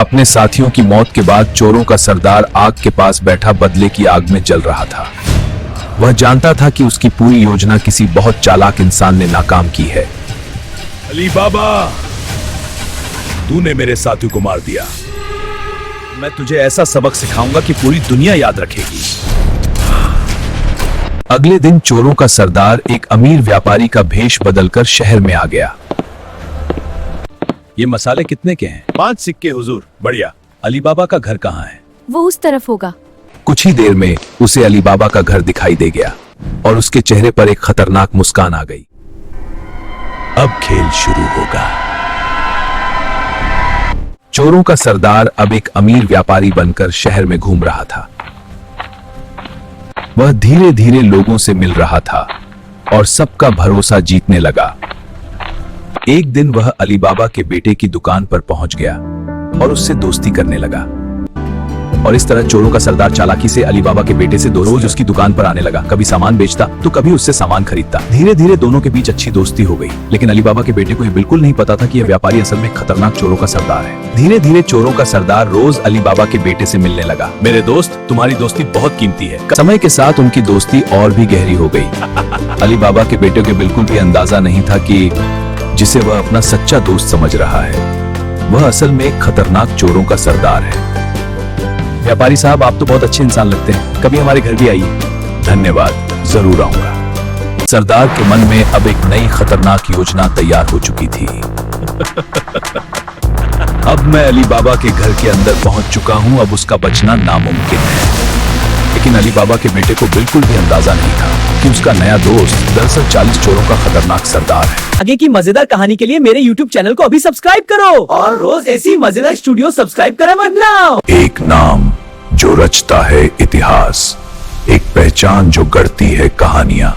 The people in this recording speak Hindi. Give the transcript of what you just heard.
अपने साथियों की मौत के बाद चोरों का सरदार आग के पास बैठा बदले की आग में जल रहा था। वह जानता था कि उसकी पूरी योजना किसी बहुत चालाक इंसान ने नाकाम की है। अली बाबा, तूने मेरे साथियों को मार दिया। मैं तुझे ऐसा सबक सिखाऊंगा कि पूरी दुनिया याद रखेगी। अगले दिन चोरों का सरदार एक अमीर व्यापारी का भेष बदलकर शहर में आ गया। ये मसाले कितने के हैं? 5 सिक्के हुजूर। बढ़िया। अली बाबा का घर कहाँ है? वो उस तरफ होगा। कुछ ही देर में उसे अली बाबा का घर दिखाई दे गया और उसके चेहरे पर एक खतरनाक मुस्कान आ गई। अब खेल शुरू होगा। चोरों का सरदार अब एक अमीर व्यापारी बनकर शहर में घूम रहा था। वह धीरे धीरे लोगों से मिल रहा था और सबका भरोसा जीतने लगा। एक दिन वह अली बाबा के बेटे की दुकान पर पहुंच गया और उससे दोस्ती करने लगा। और इस तरह चोरों का सरदार चालाकी से अली बाबा के बेटे से रोज उसकी दुकान पर आने लगा। कभी सामान बेचता तो कभी उससे सामान खरीदता। धीरे धीरे दोनों के बीच अच्छी दोस्ती हो गई। लेकिन अली बाबा के बेटे को यह बिल्कुल नहीं पता था कि यह व्यापारी असल में खतरनाक चोरों का सरदार है। धीरे धीरे चोरों का सरदार रोज अली बाबा के बेटे से मिलने लगा। मेरे दोस्त, तुम्हारी दोस्ती बहुत कीमती है। समय के साथ उनकी दोस्ती और भी गहरी हो गई। अली बाबा के बेटे को बिल्कुल भी अंदाजा नहीं था कि जिसे वह अपना सच्चा दोस्त समझ रहा है, वह असल में एक खतरनाक चोरों का सरदार है। व्यापारी साहब, आप तो बहुत अच्छे इंसान लगते हैं, कभी हमारे घर भी आइए। धन्यवाद, जरूर आऊंगा। सरदार के मन में अब एक नई खतरनाक योजना तैयार हो चुकी थी। अब मैं अली बाबा के घर के अंदर पहुंच चुका हूं, अब उसका बचना नामुमकिन है। लेकिन अली बाबा के बेटे को बिल्कुल भी अंदाजा नहीं था कि उसका नया दोस्त दरअसल 40 चोरों का खतरनाक सरदार है। आगे की मजेदार कहानी के लिए मेरे YouTube चैनल को अभी सब्सक्राइब करो और रोज ऐसी मजेदार स्टूडियो सब्सक्राइब करें मत ना। एक नाम जो रचता है इतिहास, एक पहचान जो गढ़ती है कहानियां।